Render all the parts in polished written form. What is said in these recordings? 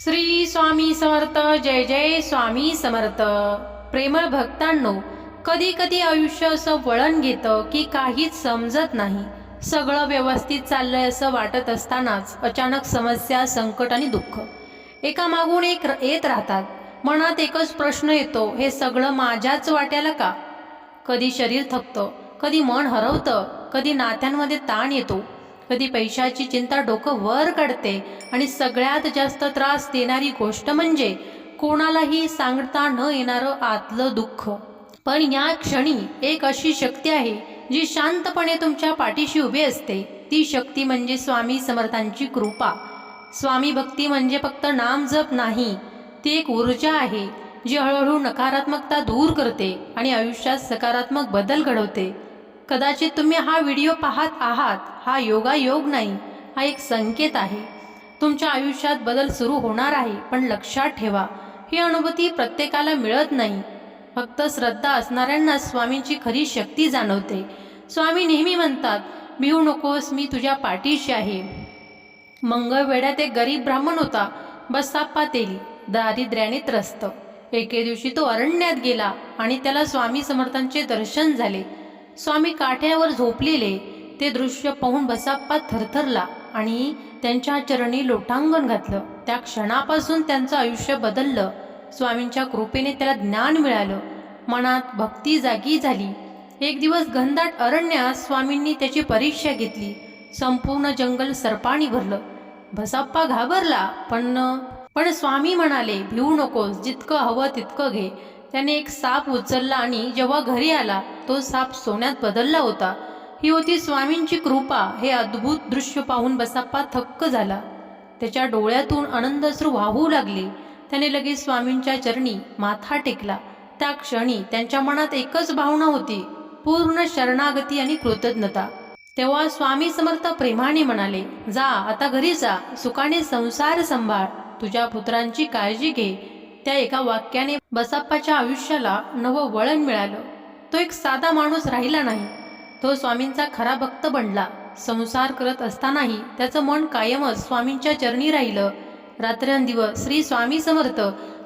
श्री स्वामी समर्थ. जय जय स्वामी समर्थ. प्रेमळ भक्तांनो, कधी कधी आयुष्य असं वळण घेतं की काहीच समजत नाही. सगळं व्यवस्थित चाललंय असं वाटत असतानाच अचानक समस्या, संकट आणि दुःख एकामागून एक येत राहतात. मनात एकच प्रश्न येतो, हे सगळं माझ्याच वाट्याला का? कधी शरीर थकतं, कधी मन हरवतं, कधी नात्यांमध्ये ताण येतो, कधी पैशाची चिंता डोकं वर काढते आणि सगळ्यात जास्त त्रास देणारी गोष्ट म्हणजे कोणालाही सांगता न येणारं आतलं दुःख. पण या क्षणी एक अशी शक्ती आहे जी शांतपणे तुमच्या पाठीशी उभी असते. ती शक्ती म्हणजे स्वामी समर्थांची कृपा. स्वामी भक्ती म्हणजे फक्त नाम जप नाही, ती एक ऊर्जा आहे जी हळूहळू नकारात्मकता दूर करते आणि आयुष्यात सकारात्मक बदल घडवते. कदाचित तुम्ही हा व्हिडिओ पाहत आहात, हा योगायोग नाही, हा एक संकेत आहे. तुमच्या आयुष्यात बदल सुरू होणार आहे. पण लक्षात ठेवा, ही अनुभूती प्रत्येकाला मिळत नाही. फक्त श्रद्धा असणाऱ्यांना स्वामींची खरी शक्ती जाणवते. स्वामी नेहमी म्हणतात, भिवू नकोस, मी तुझ्या पाठीशी आहे. मंगळवेढ्यात एक गरीब ब्राह्मण होता, बसाप्पा तेली, दारिद्र्याने त्रस्त. एके दिवशी तो अरण्यात गेला आणि त्याला स्वामी समर्थांचे दर्शन झाले. स्वामी काठ्यावर झोपलेले. ते दृश्य पाहून बसाप्पा थरथरला आणि त्यांच्या चरणी लोटांगण घातलं. त्या क्षणापासून त्यांचं आयुष्य बदललं. स्वामींच्या कृपेने त्याला ज्ञान मिळालं, मनात भक्ती जागी झाली. एक दिवस घनदाट अरण्यात स्वामींनी त्याची परीक्षा घेतली. संपूर्ण जंगल सर्पांनी भरलं. बसाप्पा घाबरला, पण स्वामी म्हणाले, भिवू नकोस, जितकं हवं तितकं घे. त्याने एक साप उचलला आणि जेव्हा घरी आला, तो साप सोन्यात बदलला होता. ही होती स्वामींची कृपा. हे अद्भुत दृश्य पाहून बसाप्पा थक्क झाला. त्याच्या डोळ्यातून आनंदाश्रू वाहू लागले. त्याने लगेच स्वामींच्या चरणी माथा टेकला. त्या क्षणी त्यांच्या मनात एकच भावना होती, पूर्ण शरणागती आणि कृतज्ञता. तेव्हा स्वामी समर्थ प्रेमाने म्हणाले, जा, आता घरी जा, सुखाने संसार सांभाळ, तुझ्या पुत्रांची काळजी घे. त्या एका वाक्याने बसाप्पाच्या आयुष्याला नवं वळण मिळालं. तो एक साधा माणूस राहिला नाही, तो स्वामींचा खरा भक्त बनला. संसार करत असतानाही त्याचं मन कायमच स्वामींच्या चरणी राहिलं. रात्रंदिवस श्री स्वामी समर्थ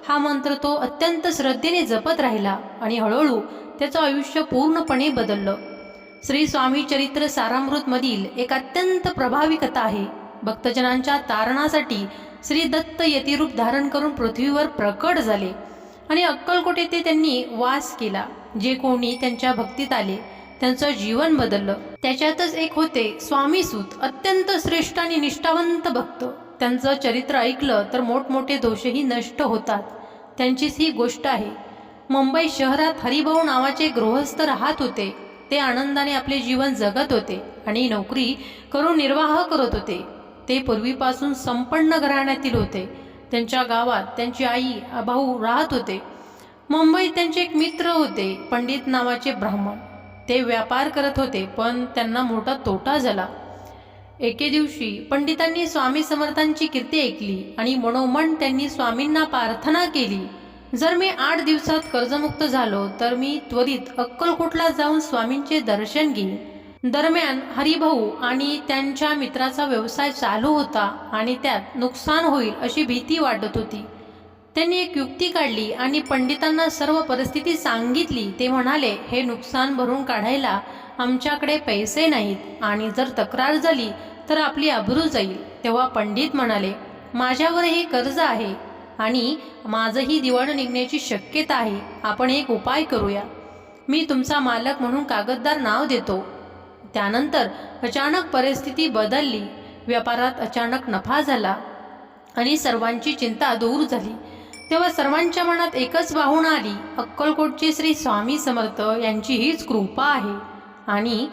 हा मंत्र तो अत्यंत श्रद्धेने जपत राहिला आणि हळूहळू त्याचं आयुष्य पूर्णपणे बदललं. श्री स्वामी चरित्र सारामृत मधील एक अत्यंत प्रभावी कथा आहे. भक्तजनांच्या तारणासाठी श्री दत्त यतिरूप धारण करून पृथ्वीवर प्रकट झाले आणि अक्कलकोट येथे त्यांनी वास केला. जे कोणी त्यांच्या भक्तीत आले त्यांचं जीवन बदललं. त्याच्यातच एक होते स्वामीसूत, अत्यंत श्रेष्ठ आणि निष्ठावंत भक्त. त्यांचं चरित्र ऐकलं तर मोठमोठे दोषही नष्ट होतात. त्यांचीच ही गोष्ट आहे. मुंबई शहरात हरिभाऊ नावाचे गृहस्थ राहत होते. ते आनंदाने आपले जीवन जगत होते आणि नोकरी करून निर्वाह करत होते. ते पूर्वीपासून संपन्न घराण्यातील होते. त्यांच्या गावात त्यांची आई भाऊ राहत होते. मुंबईत त्यांचे एक मित्र होते, पंडित नावाचे ब्राह्मण. ते व्यापार करत होते, पण त्यांना मोठा तोटा झाला. एके दिवशी पंडितांनी स्वामी समर्थांची कीर्ती ऐकली आणि मनोमन त्यांनी स्वामींना प्रार्थना केली, जर मी 8 दिवसात कर्जमुक्त झालो तर मी त्वरित अक्कलकोटला जाऊन स्वामींचे दर्शन घेईन. दरम्यान हरिभाऊ आणि त्यांच्या मित्राचा व्यवसाय चालू होता आणि त्यात नुकसान होईल अशी भीती वाटत होती. त्यांनी एक युक्ती काढली आणि पंडितांना सर्व परिस्थिती सांगितली. ते म्हणाले, हे नुकसान भरून काढायला आमच्याकडे पैसे नाहीत आणि जर तक्रार झाली तर आपली अब्रू जाईल. तेव्हा पंडित म्हणाले, माझ्यावरही कर्ज आहे आणि माझंही दिवाळं निघण्याची शक्यता आहे. आपण एक उपाय करूया. मी तुमचा मालक म्हणून कागददार नाव देतो. त्यानंतर अचानक परिस्थिती बदलली. व्यापारात अचानक नफा झाला आणि सर्वांची चिंता दूर झाली. तेव्हा सर्वांच्या मनात एकच भावना आली, अक्कलकोटचे श्री स्वामी समर्थ यांची हीच कृपा आहे आणि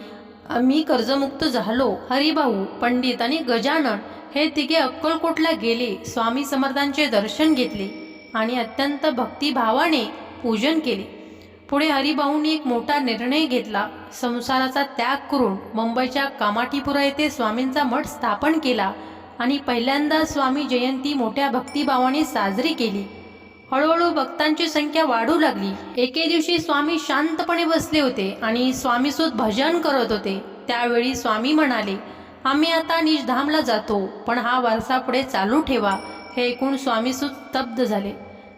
मी कर्जमुक्त झालो. हरिभाऊ, पंडित आणि गजानन हे तिघे अक्कलकोटला गेले. स्वामी समर्थांचे दर्शन घेतले आणि अत्यंत भक्तिभावाने पूजन केले. पुढे हरिभाऊंनी एक मोठा निर्णय घेतला. संसाराचा त्याग करून मुंबईच्या कामाठीपुरा येथे स्वामींचा मठ स्थापन केला आणि पहिल्यांदा स्वामी जयंती मोठ्या भक्तिभावाने साजरी केली. हळूहळू भक्तांची संख्या वाढू लागली. एके दिवशी स्वामी शांतपणे बसले होते आणि स्वामीसूत भजन करत होते. त्यावेळी स्वामी म्हणाले, आम्ही आता निजधामला जातो, पण हा वारसा पुढे चालू ठेवा. हे ऐकून स्वामीसूत स्तब्ध झाले.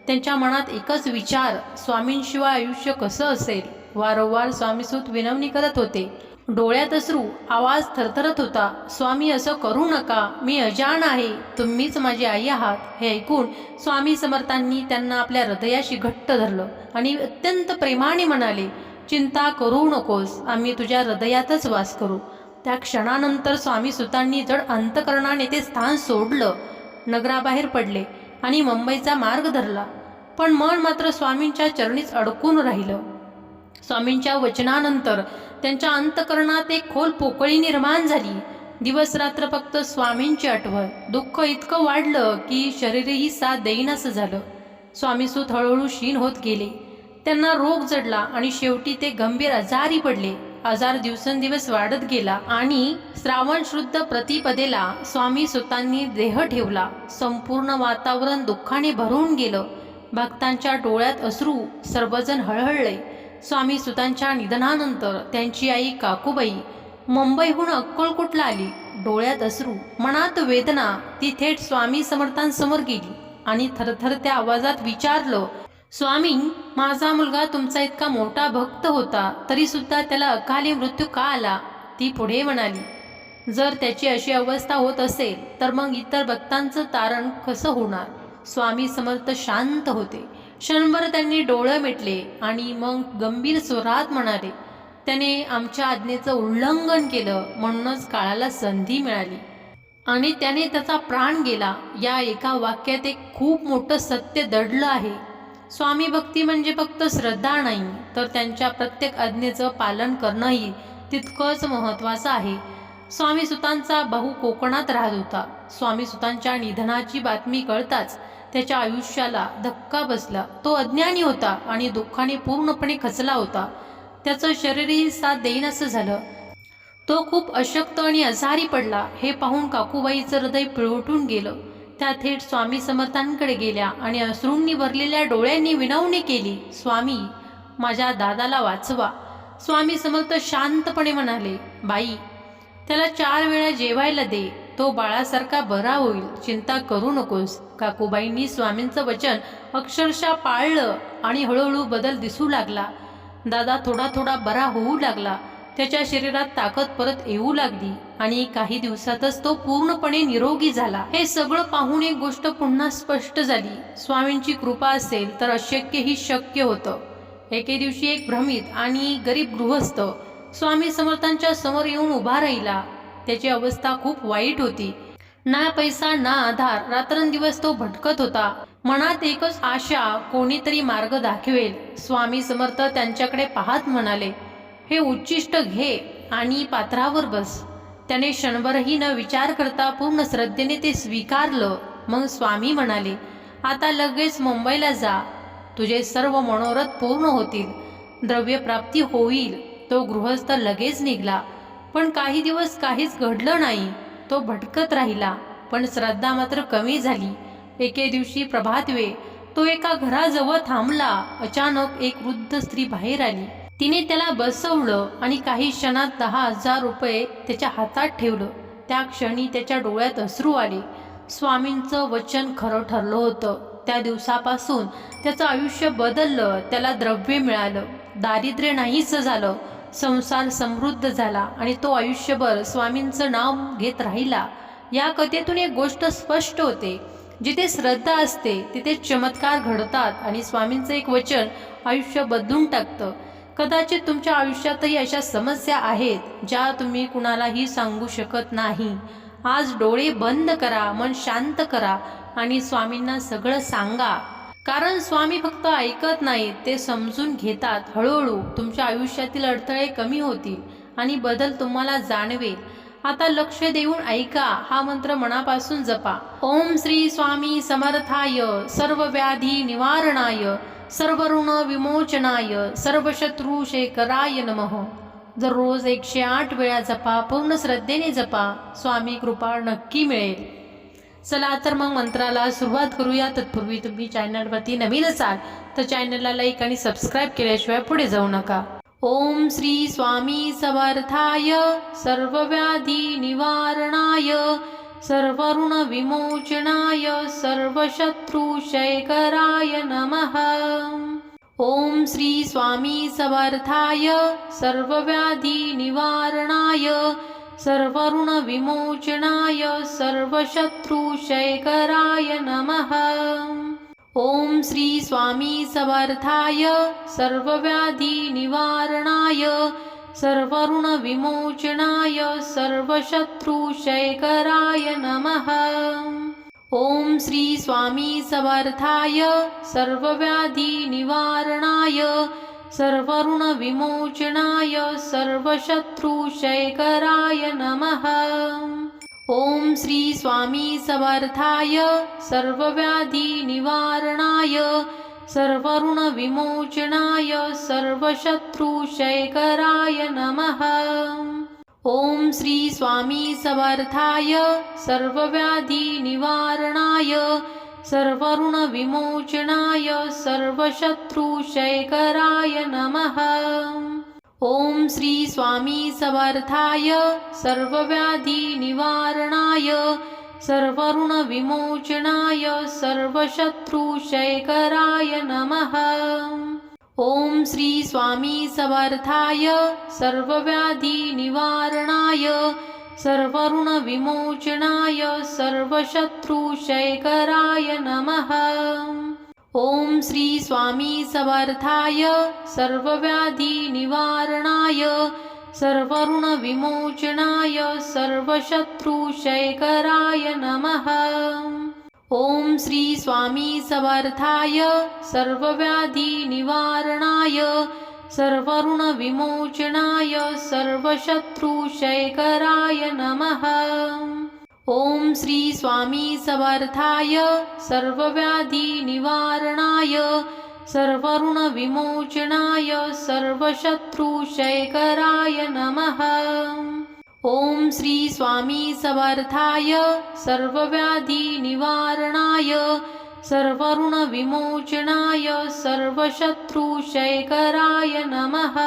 त्यांच्या मनात एकच विचार, स्वामींशिवाय आयुष्य कसं असेल. वारंवार स्वामीसूत विनवणी करत होते. डोळ्यात अश्रू, आवाज थरथरत होता. स्वामी, असं करू नका, मी अजाण आहे, तुम्हीच माझी आई आहात. हे ऐकून स्वामी समर्थांनी त्यांना आपल्या हृदयाशी घट्ट धरलं आणि अत्यंत प्रेमाने म्हणाले, चिंता करू नकोस, आम्ही तुझ्या हृदयातच वास करू. त्या क्षणानंतर स्वामीसुतांनी जड अंतकरणाने ते स्थान सोडलं, नगराबाहेर पडले आणि मुंबईचा मार्ग धरला. पण मन मात्र स्वामींच्या चरणीच अडकून राहिलं. स्वामींच्या वचनानंतर त्यांच्या अंतकरणात एक खोल पोकळी निर्माण झाली. दिवस रात्र फक्त स्वामींची आठवण. दुःख इतकं वाढलं की शरीरही साथ देईनासं झालं. स्वामीसूत हळूहळू क्षीण होत गेले. त्यांना रोग जडला आणि शेवटी ते गंभीर आजारी पडले. आजार दिवसेंदिवस वाढत गेला आणि श्रावण शुद्ध प्रतिपदेला स्वामीसुतांनी देह ठेवला. संपूर्ण वातावरण दुःखाने भरून गेलं. भक्तांच्या डोळ्यात अश्रू, सर्वजण हळहळले. स्वामीसुतांच्या निधनानंतर त्यांची आई काकूबाई मुंबईहून अक्कलकोटला आली. डोळ्यात अश्रू, मनात वेदना. ती थेट स्वामी समर्थांसमोर गेली आणि थरथरत्या आवाजात विचारलं, स्वामी, माझा मुलगा तुमचा इतका मोठा भक्त होता, तरी सुद्धा त्याला अकाली मृत्यू का आला? ती पुढे म्हणाली, जर त्याची अशी अवस्था होत असेल तर मग इतर भक्तांचं तारण कसं होणार? स्वामी समर्थ शांत होते. क्षणभर त्यांनी डोळे मिटले आणि मग गंभीर स्वरात म्हणाले, त्याने आमच्या आज्ञेचं उल्लंघन केलं, म्हणूनच काळाला संधी मिळाली आणि त्याने त्याचा प्राण गेला. या एका वाक्यात एक खूप मोठं सत्य दडलं आहे. स्वामी भक्ती म्हणजे फक्त श्रद्धा नाही, तर त्यांच्या प्रत्येक आज्ञेचं पालन करणंही तितकंच महत्त्वाचं आहे. स्वामीसुतांचा भाऊ कोकणात राहत होता. स्वामीसुतांच्या निधनाची बातमी कळताच त्याच्या आयुष्याला धक्का बसला. तो अज्ञानी होता आणि दुःखाने पूर्णपणे खचला होता. त्याचं शरीरही साथ देईनासं झालं. तो खूप अशक्त आणि आजारी पडला. हे पाहून काकूबाईचं हृदय पिळवटून गेलं. त्या थेट स्वामी समर्थांकडे गेल्या आणि अश्रूंनी भरलेल्या डोळ्यांनी विनवणी केली, स्वामी, माझ्या दादाला वाचवा. स्वामी समर्थ शांतपणे म्हणाले, बाई, त्याला 4 वेळा जेवायला दे, तो बाळासारखा बरा होईल, चिंता करू नकोस. काकूबाईंनी स्वामींचं वचन अक्षरशः पाळलं आणि हळूहळू बदल दिसू लागला. दादा थोडा थोडा बरा होऊ लागला. त्याच्या शरीरात ताकद परत येऊ लागली आणि काही दिवसातच तो पूर्णपणे निरोगी झाला. हे सगळं पाहून एक गोष्ट पुन्हा स्पष्ट झाली, स्वामींची कृपा असेल तर अशक्यही शक्य होतं. एके दिवशी एक भ्रमित आणि गरीब गृहस्थ स्वामी समर्थांच्या समोर येऊन उभा राहिला. त्याची अवस्था खूप वाईट होती. ना पैसा ना आधार. रात्रंदिवस तो भटकत होता. मनात एकच आशा, कोणीतरी मार्ग दाखवेल. स्वामी समर्थ त्यांच्याकडे पाहत म्हणाले, हे उच्चिष्ट घे आणि पात्रावर बस. त्याने क्षणभरही न विचार करता पूर्ण श्रद्धेने ते स्वीकारलं. मग स्वामी म्हणाले, आता लगेच मुंबईला जा, तुझे सर्व मनोरथ पूर्ण होतील, द्रव्यप्राप्ती होईल. तो गृहस्थ लगेच निघाला. पण काही दिवस काहीच घडलं नाही. तो भटकत राहिला, पण श्रद्धा मात्र कमी झाली. एके दिवशी प्रभातवेळ तो एका घराजवळ थांबला. अचानक एक वृद्ध स्त्री बाहेर आली. तिने त्याला बसवलं आणि काही क्षणात 10,000 रुपये त्याच्या हातात ठेवलं. त्या क्षणी त्याच्या डोळ्यात अश्रू आले. स्वामींचं वचन खरं ठरलं होतं. त्या दिवसापासून त्याचं आयुष्य बदललं. त्याला द्रव्य मिळालं, दारिद्र्य नाहीसं झालं, संसार समृद्ध झाला आणि तो आयुष्यभर स्वामींचं नाव घेत राहिला. या कथेतून एक गोष्ट स्पष्ट होते, जिथे श्रद्धा असते तिथे चमत्कार घडतात आणि स्वामींचं एक वचन आयुष्य बदलून टाकतं. कदाचित तुमच्या आयुष्यातही अशा समस्या आहेत ज्या तुम्ही कुणालाही सांगू शकत नाही. आज डोळे बंद करा, मन शांत करा आणि स्वामींना सगळं सांगा. कारण स्वामी फक्त ऐकत नाहीत, ते समजून घेतात. हळूहळू तुमच्या आयुष्यातील अडथळे कमी होतील आणि बदल तुम्हाला जाणवेल. आता लक्ष देऊन ऐका. हा मंत्र मनापासून जपा. ओम श्री स्वामी समर्थाय, सर्व व्याधी निवारणाय, सर्व ऋण विमोचनाय, सर्व शत्रू शेखराय नमः. दररोज 108 वेळा जपा. पूर्ण श्रद्धेने जपा. स्वामी कृपा नक्की मिळेल. चला तर मग मंत्राला सुरुवात करूया. तत्पूर्वी तुम्ही चॅनलवरती नवीन असाल तर चॅनलला लाईक आणि सबस्क्राईब केल्याशिवाय पुढे जाऊ नका. ओम श्री स्वामी समर्थाय, सर्व व्याधी निवारणाय, सर्वऋणविमोचनाय सर्वशत्रुक्षयकराय नमः। ॐ श्री स्वामी समर्थाय सर्वव्याधिनिवारणाय सर्वऋणविमोचनाय सर्वशत्रुक्षयकराय नमः। ॐ श्री स्वामी समर्थाय सर्वव्याधिनिवारणाय सर्वऋणविमोचनाय सर्वशत्रुक्षयकराय नमः। ॐ श्री स्वामी समर्थाय सर्वव्याधिनिवारणाय सर्वऋणविमोचनाय सर्वशत्रुक्षयकराय नमः। ॐ श्री स्वामी समर्थाय सर्वव्याधिनिवारणाय सर्वऋणविमोचनाय सर्वशत्रुक्षयकराय नमः। ॐ श्री स्वामी समर्थाय सर्वव्याधिनिवारणाय सर्वऋणविमोचनाय सर्वशत्रुक्षयकराय नमः। ॐ श्री स्वामी समर्थाय सर्वव्याधिनिवारणाय सर्वऋणविमोचनाय सर्वशत्रुक्षयकराय नमः। ॐ श्री स्वामी समर्थाय सर्वव्याधिनिवारणाय सर्वऋणविमोचनाय सर्वशत्रुक्षयकराय नमः। ॐ श्री स्वामी समर्थाय सर्वव्याधिनिवारणाय सर्वऋणविमोचनाय सर्वशत्रुक्षयकराय नमः। ॐ श्री स्वामी समर्थाय सर्वव्याधिनिवारणाय सर्वऋणविमोचनाय सर्वशत्रुक्षयकराय नमः। ॐ श्री स्वामी समर्थाय सर्वव्याधिनिवारणाय सर्वऋणविमोचनाय सर्वशत्रुक्षयकराय नमः। ॐ श्री स्वामी समर्थाय सर्वव्याधिनिवारणाय सर्वऋणविमोचनाय सर्वशत्रुक्षयकराय नमः।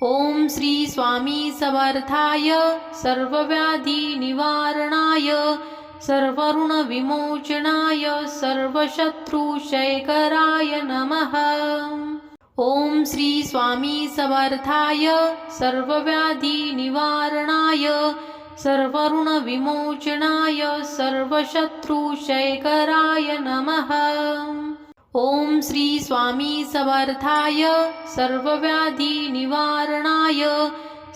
ॐ श्री स्वामी समर्थाय सर्वव्याधिनिवारणाय सर्वऋणविमोचनाय सर्वशत्रुक्षयकराय नमः। ॐ श्री स्वामी समर्थाय सर्वव्याधिनिवारणाय सर्वऋणविमोचनाय सर्वशत्रुक्षयकराय नमः। ॐ श्री स्वामी समर्थाय सर्वव्याधिनिवारणाय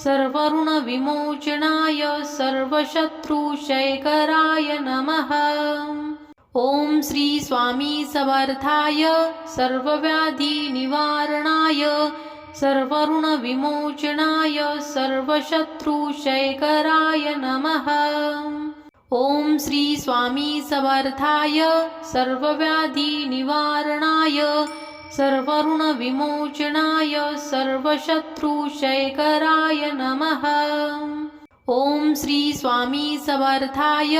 सर्वऋणविमोचनाय सर्वशत्रुक्षयकराय नमः। ॐ श्री स्वामी समर्थाय सर्वव्याधिनिवारणाय सर्वऋणविमोचनाय सर्वशत्रुक्षयकराय नमः। ॐ श्री स्वामी समर्थाय सर्वव्याधिनिवारणाय सर्वऋणविमोचनाय सर्वशत्रुक्षयकराय नमः। ॐ श्री स्वामी समर्थाय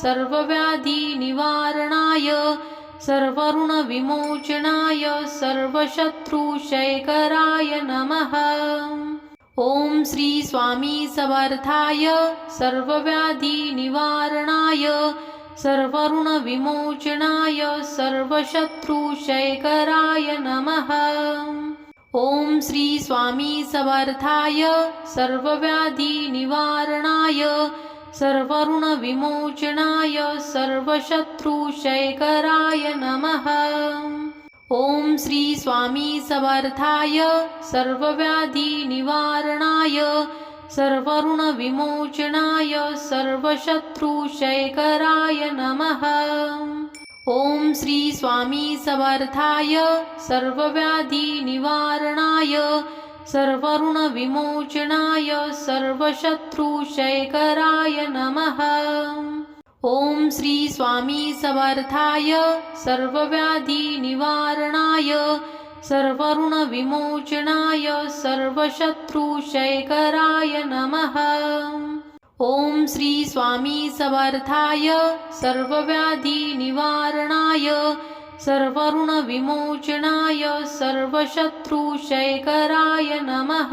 सर्वव्याधिनिवारणाय सर्वऋणविमोचनाय सर्वशत्रुक्षयकराय नमः। ॐ श्री स्वामी समर्थाय सर्वव्याधिनिवारणाय सर्वऋणविमोचनाय सर्वशत्रुक्षयकराय नमः। ॐ श्री स्वामी समर्थाय सर्वव्याधिनिवारणाय सर्वऋणविमोचनाय सर्वशत्रुक्षयकराय नमः। ॐ श्री स्वामी समर्थाय सर्वव्याधिनिवारणाय सर्वऋणविमोचनाय सर्वशत्रुक्षयकराय नमः। ॐ श्री स्वामी समर्थाय सर्वव्याधिनिवारणाय सर्वऋणविमोचनाय सर्वशत्रुक्षयकराय नमः। ॐ श्री स्वामी समर्थाय सर्वव्याधिनिवारणाय सर्वऋणविमोचनाय सर्वशत्रुक्षयकराय नमः। ॐ श्री स्वामी समर्थाय सर्वव्याधिनिवारणाय सर्वऋणविमोचनाय सर्वशत्रुक्षयकराय नमः।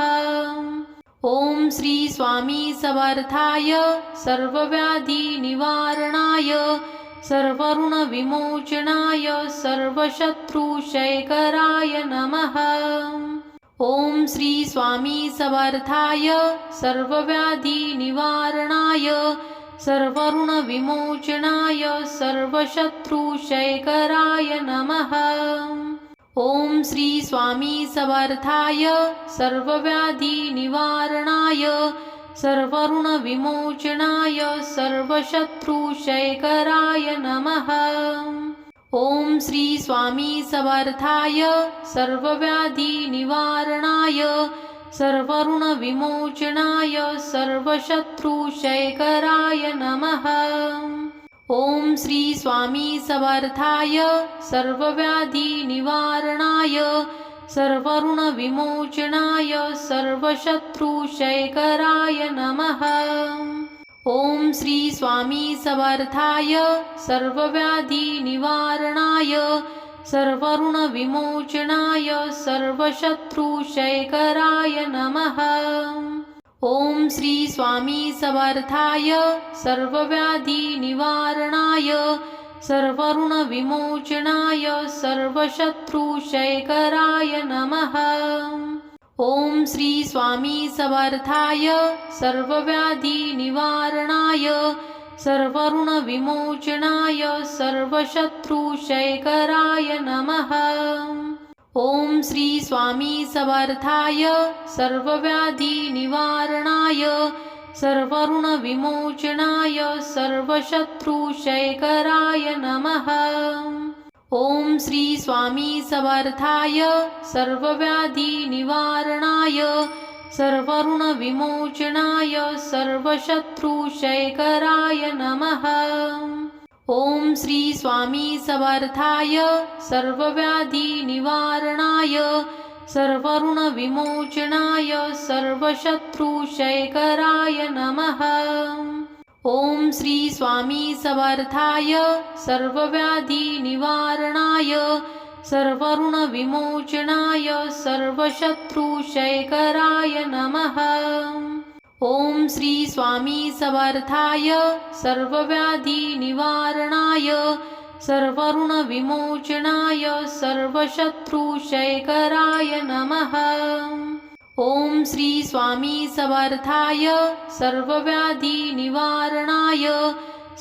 ओम श्री स्वामी समर्थाय सर्वव्याधी निवारणाय सर्वऋण विमोचनाय सर्वशत्रुक्षयकराय नमः। ओम श्री स्वामी समर्थाय सर्वव्याधी निवारणाय सर्वऋण विमोचनाय सर्वशत्रुक्षयकराय नमः। ओम श्री स्वामी समर्थाय सर्वव्याधी निवारणाय सर्वऋण विमोचनाय सर्वशत्रुक्षयकराय नमः। ओम श्री स्वामी समर्थाय सर्वव्याधी निवारणाय सर्वऋण विमोचनाय सर्वशत्रुक्षयकराय नमः। ओम श्री स्वामी समर्थाय सर्वव्याधी निवारणाय सर्वऋण विमोचनाय सर्वशत्रुक्षयकराय नमः। ओम श्री स्वामी समर्थाय सर्वव्याधी निवारणाय सर्वऋण विमोचनाय सर्वशत्रुक्षयकराय नमः। ओम श्री स्वामी समर्थाय सर्वव्याधी निवारणाय सर्वऋण विमोचनाय सर्वशत्रुक्षयकराय नमः। ओम श्री स्वामी समर्थाय सर्वव्याधी निवारणाय सर्वऋण विमोचनाय सर्वशत्रुक्षयकराय नमः। ओम श्री स्वामी समर्थाय सर्वव्याधी निवारणाय सर्वऋण विमोचनाय सर्वशत्रुक्षयकराय नमः। ओम श्री स्वामी समर्थाय सर्वव्याधी निवारणाय सर्वऋण विमोचनाय सर्वशत्रुक्षयकराय नमः। ओम श्री स्वामी समर्थाय सर्वव्याधी निवारणाय सर्वऋण विमोचनाय सर्वशत्रुक्षयकराय नमः। ओम श्री स्वामी समर्थाय सर्वव्याधी निवारणाय सर्वऋण विमोचनाय सर्वशत्रुक्षयकराय नमः। ओम श्री स्वामी समर्थाय सर्वव्याधी निवारणाय सर्वऋण विमोचनाय सर्वशत्रुक्षयकराय नमः। ओम श्री स्वामी समर्थाय सर्वव्याधी निवारणाय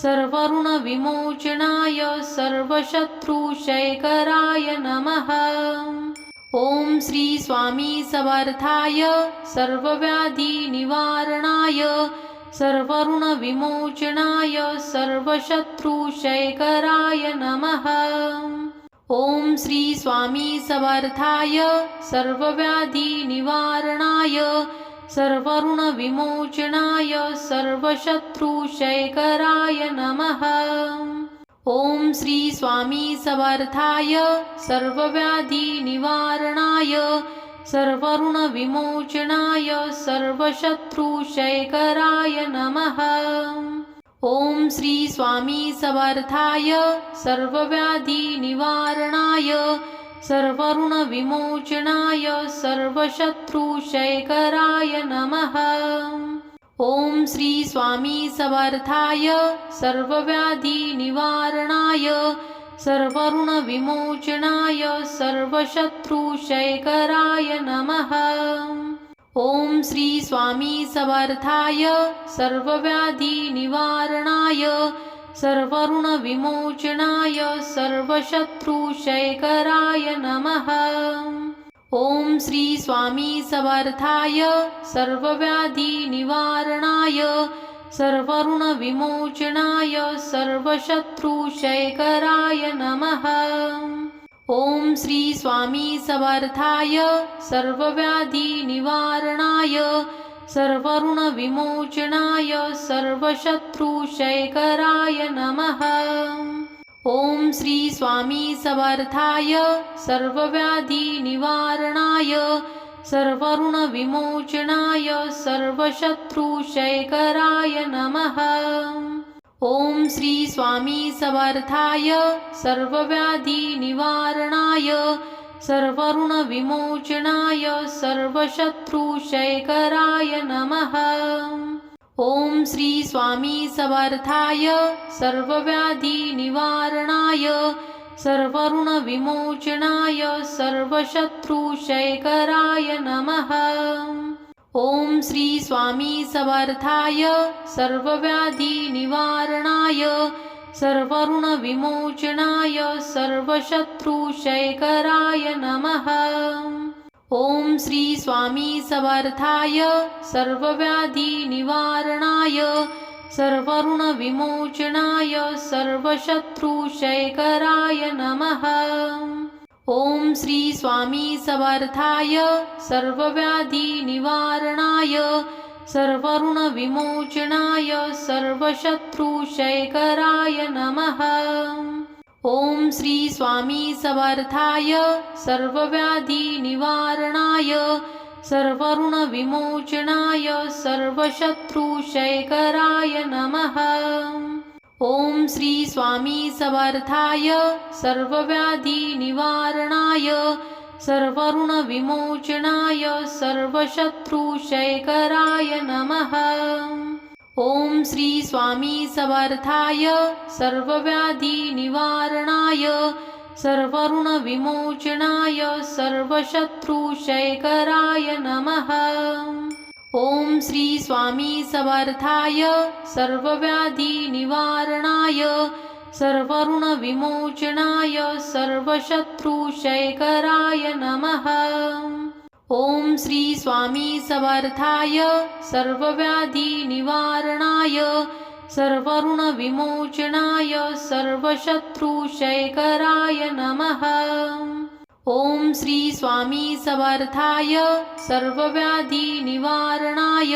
सर्वऋण विमोचनाय सर्वशत्रुक्षयकराय नमः। ओम श्री स्वामी समर्थाय सर्वव्याधी निवारणाय सर्वऋण विमोचनाय सर्वशत्रुक्षयकराय नमः। ओम श्री स्वामी समर्थाय सर्वव्याधी निवारणाय सर्वऋण विमोचनाय सर्वशत्रुक्षयकराय नमः। ओम श्री स्वामी समर्थाय सर्वव्याधी निवारणाय सर्वऋण विमोचनाय सर्वशत्रुक्षयकराय नमः। ओम श्री स्वामी समर्थाय सर्वव्याधी निवारणाय सर्वऋण विमोचनाय सर्वशत्रुक्षयकराय नमः। ओम श्री स्वामी समर्थाय सर्वव्याधी निवारणाय सर्वऋण विमोचनाय सर्वशत्रुक्षयकराय नमः। ओम श्री स्वामी समर्थाय सर्वव्याधी निवारणाय सर्वऋण विमोचनाय सर्वशत्रुक्षयकराय नमः। ओम श्री स्वामी समर्थाय सर्वव्याधी निवारणाय सर्वऋण विमोचनाय सर्वशत्रुक्षयकराय नमः। ओम श्री स्वामी समर्थाय सर्वव्याधी निवारणाय सर्वऋण विमोचनाय सर्वशत्रुक्षयकराय नमः। ओम श्री स्वामी समर्थाय सर्वव्याधी निवारणाय सर्वऋण विमोचनाय सर्वशत्रुक्षयकराय नमः। ओम श्री स्वामी समर्थाय सर्वव्याधी निवारणाय सर्वऋणविमोचनाय सर्वशत्रुक्षयकराय नमः। ॐ श्री स्वामी समर्थाय सर्वव्याधिनिवारणाय सर्वऋणविमोचनाय सर्वशत्रुक्षयकराय नमः। ॐ श्री स्वामी समर्थाय सर्वव्याधिनिवारणाय सर्वऋणविमोचनाय सर्वशत्रुक्षयकराय नमः। ॐ श्री स्वामी समर्थाय सर्वव्याधिनिवारणाय सर्वऋणविमोचनाय सर्वशत्रुक्षयकराय नमः। ॐ श्री स्वामी समर्थाय सर्वव्याधिनिवारणाय सर्वऋणविमोचनाय सर्वशत्रुक्षयकराय नमः। ॐ श्री स्वामी समर्थाय सर्वव्याधिनिवारणाय सर्वऋणविमोचनाय सर्वशत्रुक्षयकराय नमः। ॐ श्री स्वामी समर्थाय सर्वव्याधिनिवारणाय सर्वऋणविमोचनाय सर्वशत्रुक्षयकराय नमः। ॐ श्री स्वामी समर्थाय सर्वव्याधिनिवारणाय सर्वऋणविमोचनाय सर्वशत्रुक्षयकराय नमः। ॐ श्री स्वामी समर्थाय सर्वव्याधिनिवारणाय सर्वऋणविमोचनाय सर्वशत्रुक्षयकराय नमः। ॐ श्री स्वामी समर्थाय सर्वव्याधिनिवारणाय सर्वऋणविमोचनाय सर्वशत्रुक्षयकराय नमः। ॐ श्री स्वामी समर्थाय सर्वव्याधिनिवारणाय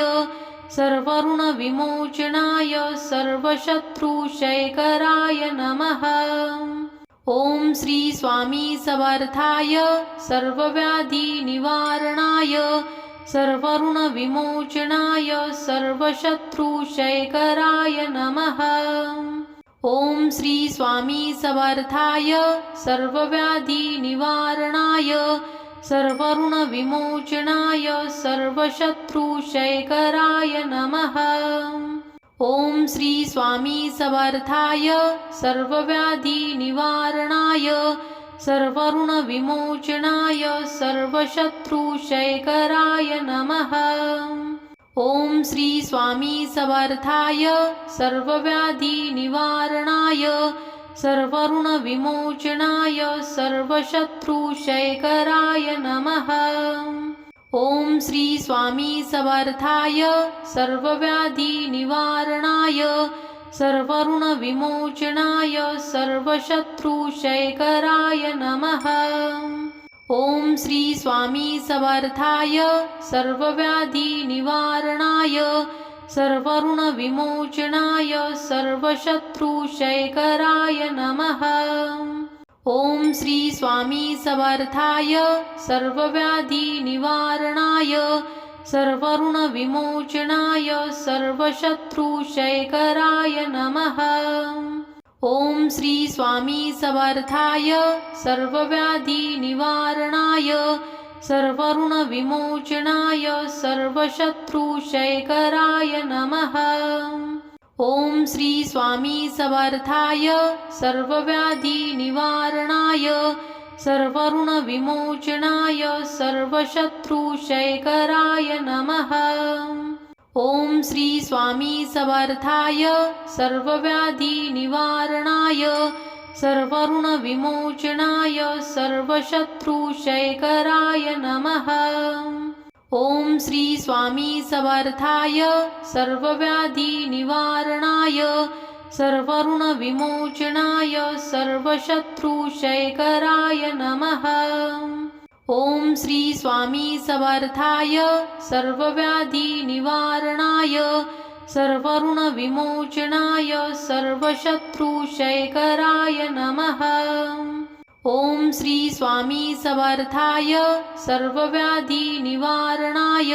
सर्वऋणविमोचनाय सर्वशत्रुक्षयकराय नमः। ॐ श्री स्वामी समर्थाय सर्वव्याधिनिवारणाय सर्वऋणविमोचनाय सर्वशत्रुक्षयकराय नमः। ॐ श्री स्वामी समर्थाय सर्वव्याधिनिवारणाय सर्वऋणविमोचनाय सर्वशत्रुक्षयकराय नमः। ॐ श्री स्वामी समर्थाय सर्वव्याधिनिवारणाय सर्वऋणविमोचनाय सर्वशत्रुक्षयकराय नमः। ॐ श्री स्वामी समर्थाय सर्वव्याधिनिवारणाय सर्वऋणविमोचनाय सर्वशत्रुक्षयकराय नमः। ॐ श्री स्वामी समर्थाय सर्वव्याधिनिवारणाय सर्वऋणविमोचनाय सर्वशत्रुक्षयकराय नमः। ॐ श्री स्वामी समर्थाय सर्वव्याधिनिवारणाय सर्वऋणविमोचनाय सर्वशत्रुक्षयकराय नमः। ॐ श्री स्वामी समर्थाय सर्वव्याधिनिवारणाय सर्वऋणविमोचनाय सर्वशत्रुक्षयकराय नमः। ॐ श्री स्वामी समर्थाय सर्वव्याधिनिवारणाय सर्वऋणविमोचनाय सर्वशत्रुक्षयकराय नमः। ॐ श्री स्वामी समर्थाय सर्वव्याधिनिवारणाय सर्वऋणविमोचनाय सर्वशत्रुक्षयकराय नमः। ॐ श्री स्वामी समर्थाय सर्वव्याधिनिवारणाय सर्वऋणविमोचनाय सर्वशत्रुक्षयकराय नमः। ॐ श्री स्वामी समर्थाय सर्वव्याधिनिवारणाय सर्वऋणविमोचनाय सर्वशत्रुक्षयकराय नमः। ॐ श्री स्वामी समर्थाय सर्वव्याधिनिवारणाय सर्वऋणविमोचनाय सर्वशत्रुक्षयकराय नमः। ॐ श्री स्वामी समर्थाय सर्वव्याधिनिवारणाय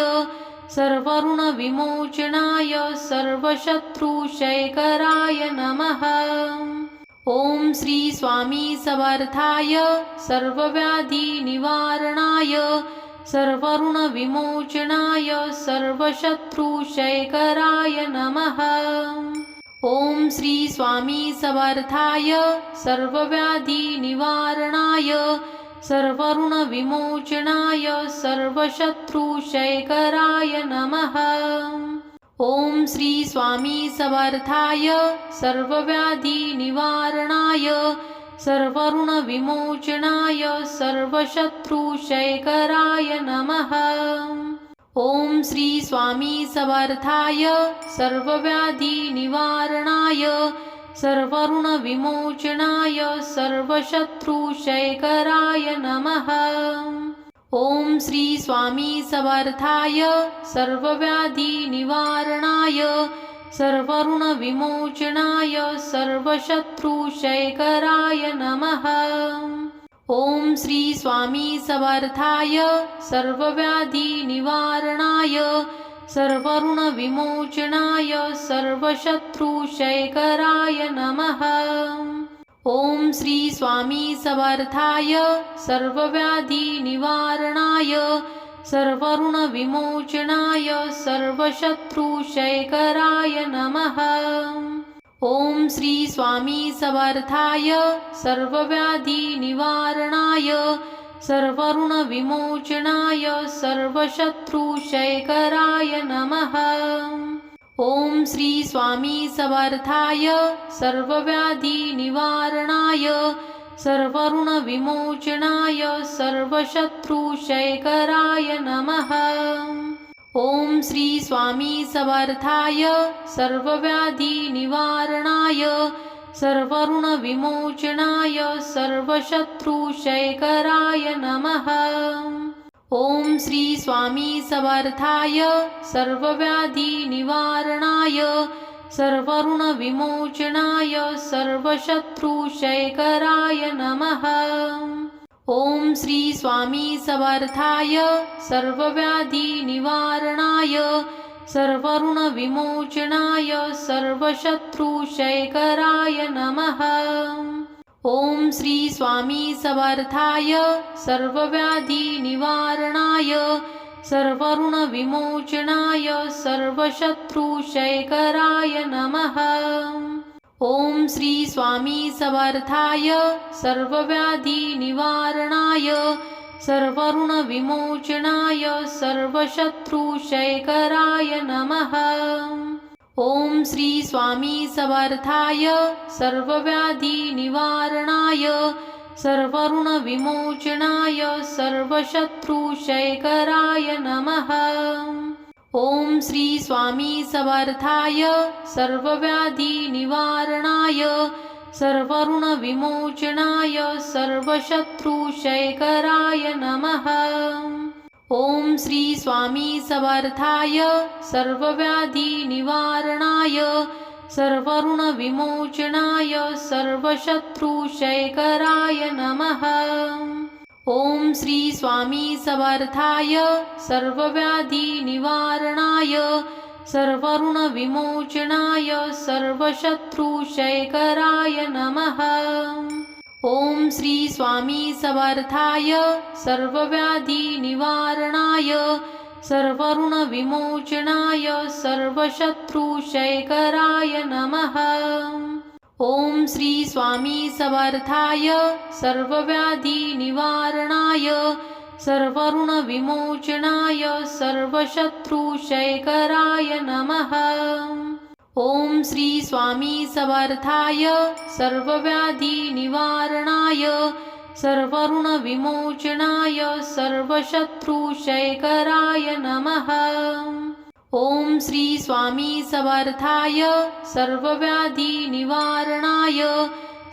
सर्वऋणविमोचनाय सर्वशत्रुक्षयकराय नमः। ओम श्री स्वामी समर्थाय सर्वव्याधी निवारणाय सर्वऋण विमोचनाय सर्वशत्रुक्षयकराय नमः। ओम श्री स्वामी समर्थाय सर्वव्याधी निवारणाय सर्वऋण विमोचनाय सर्वशत्रुक्षयकराय नमः। ओम श्री स्वामी समर्थाय सर्वव्याधी निवारणाय सर्वऋण विमोचनाय सर्वशत्रुक्षयकराय नमः। ओम श्री स्वामी समर्थाय सर्वव्याधी निवारणाय सर्वऋण विमोचनाय सर्वशत्रुक्षयकराय नमः। ओम श्री स्वामी समर्थाय सर्वव्याधी निवारणाय सर्वऋण विमोचनाय सर्वशत्रुक्षयकराय नमः। ओम श्री स्वामी समर्थाय सर्वव्याधी निवारणाय सर्वऋण विमोचनाय सर्वशत्रुक्षयकराय नमः। ओम श्री स्वामी समर्थाय सर्वव्याधी निवारणाय सर्वऋण विमोचनाय सर्वशत्रुक्षयकराय नमः। ओम श्री स्वामी समर्थाय सर्वव्याधी निवारणाय सर्वऋण विमोचनाय सर्वशत्रुक्षयकराय नमः। ओम श्री स्वामी समर्थाय सर्वव्याधी निवारणाय सर्वऋण विमोचनाय सर्वशत्रुक्षयकराय नमः। ओम श्री स्वामी समर्थाय सर्वव्याधी निवारणाय सर्वऋण विमोचनाय सर्वशत्रुक्षयकराय नमः। ओम श्री स्वामी समर्थाय सर्वव्याधी निवारणाय सर्वऋण विमोचनाय सर्वशत्रुक्षयकराय नमः। ओम श्री स्वामी समर्थाय सर्वव्याधी निवारणाय सर्वऋण विमोचनाय सर्वशत्रुक्षयकराय नमः। ओम श्री स्वामी समर्थाय सर्वव्याधी निवारणाय सर्वऋण विमोचनाय सर्वशत्रुक्षयकराय नमः। ओम श्री स्वामी समर्थाय सर्वव्याधी निवारणाय सर्वऋण विमोचनाय सर्वशत्रुक्षयकराय नमः। ओम श्री स्वामी समर्थाय सर्वव्याधी निवारणाय सर्वऋण विमोचनाय सर्वशत्रुक्षयकराय नमः। ओम श्री स्वामी समर्थाय सर्वव्याधी निवारणाय सर्वऋण विमोचनाय सर्वशत्रुक्षयकराय नमः। ओम श्री स्वामी समर्थाय सर्वव्याधी निवारणाय सर्वऋण विमोचनाय सर्वशत्रुक्षयकराय नमः। ओम श्री स्वामी समर्थाय सर्वव्याधी निवारणाय सर्वऋण विमोचनाय सर्वशत्रुक्षयकराय नमः। ओम श्री स्वामी समर्थाय सर्वव्याधी निवारणाय सर्वऋण विमोचनाय सर्वशत्रुक्षयकराय नमः। ओम श्री स्वामी समर्थाय सर्वव्याधी निवारणाय सर्वऋण विमोचनाय सर्वशत्रुक्षयकराय नमः। ओम श्री स्वामी समर्थाय सर्वव्याधी निवारणाय सर्वऋण विमोचनाय सर्वशत्रुक्षयकराय नमः। ओम श्री स्वामी समर्थाय सर्वव्याधी निवारणाय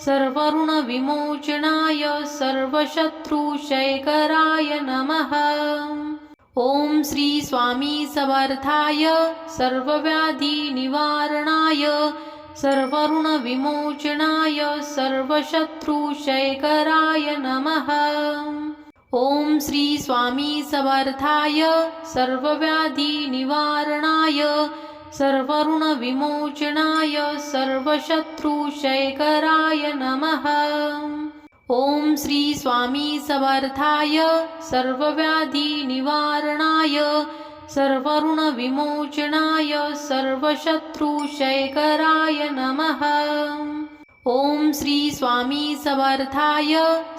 सर्वऋण विमोचनाय सर्वशत्रुक्षयकराय नमः। ओम श्री स्वामी समर्थाय सर्वव्याधी निवारणाय सर्वऋण विमोचनाय सर्वशत्रुक्षयकराय नमः। ओम श्री स्वामी समर्थाय सर्वव्याधी निवारणाय सर्वऋणविमोचनाय सर्वशत्रुक्षयकराय नमः। ॐ श्री स्वामी समर्थाय सर्वव्याधिनिवारणाय सर्वऋणविमोचनाय सर्वशत्रुक्षयकराय नमः। ॐ श्री स्वामी समर्थाय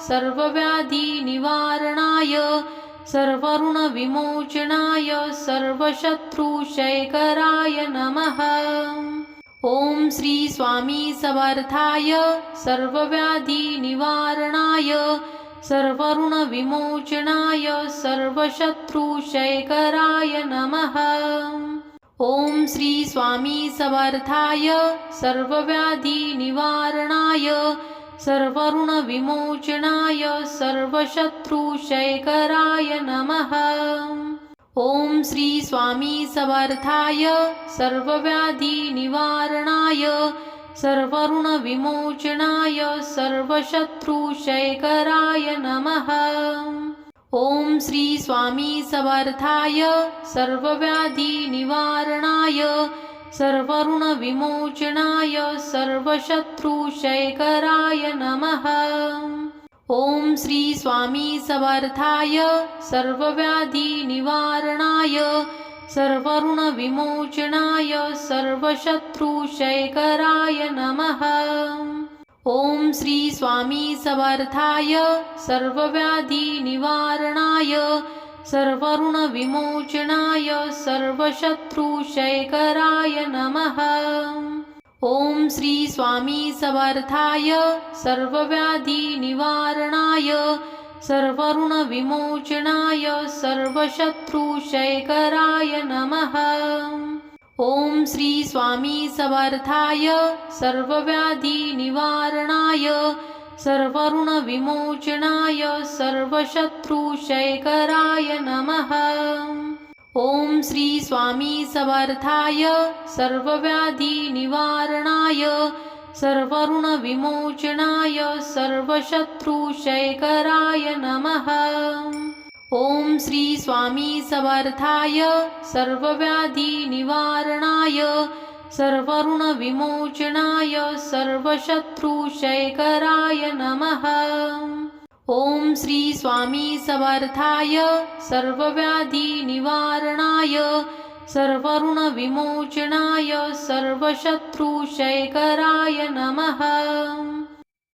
सर्वव्याधिनिवारणाय सर्वऋणविमोचनाय सर्वशत्रुक्षयकराय नमः। ॐ श्री स्वामी समर्थाय सर्वव्याधिनिवारणाय सर्वऋणविमोचनाय सर्वशत्रुक्षयकराय नमः। ॐ श्री स्वामी समर्थाय सर्वव्याधिनिवारणाय सर्वऋणविमोचनाय सर्वशत्रुक्षयकराय नमः। ॐ श्री स्वामी समर्थाय सर्वव्याधिनिवारणाय सर्वऋणविमोचनाय सर्वशत्रुक्षयकराय नमः। ॐ श्री स्वामी समर्थाय सर्वव्याधिनिवारणाय सर्वऋणविमोचनाय सर्वशत्रुक्षयकराय नमः। ॐ श्री स्वामी समर्थाय सर्वव्याधिनिवारणाय सर्वऋणविमोचनाय सर्वशत्रुक्षयकराय नमः। ॐ श्री स्वामी समर्थाय सर्वव्याधिनिवारणाय सर्वऋणविमोचनाय सर्वशत्रुक्षयकराय नमः। ॐ श्री स्वामी समर्थाय सर्वव्याधिनिवारणाय सर्वऋणविमोचनाय सर्वशत्रुक्षयकराय नमः। ॐ श्री स्वामी समर्थाय सर्वव्याधिनिवारणाय सर्वऋणविमोचनाय सर्वशत्रुक्षयकराय नमः। ॐ श्री स्वामी समर्थाय सर्वव्याधिनिवारणाय सर्वऋणविमोचनाय सर्वशत्रुक्षयकराय नमः। ॐ श्री स्वामी समर्थाय सर्वव्याधिनिवारणाय सर्वऋणविमोचनाय सर्वशत्रुक्षयकराय नमः। ॐ श्री स्वामी समर्थाय सर्वव्याधिनिवारणाय सर्वऋणविमोचनाय सर्वशत्रुक्षयकराय नमः।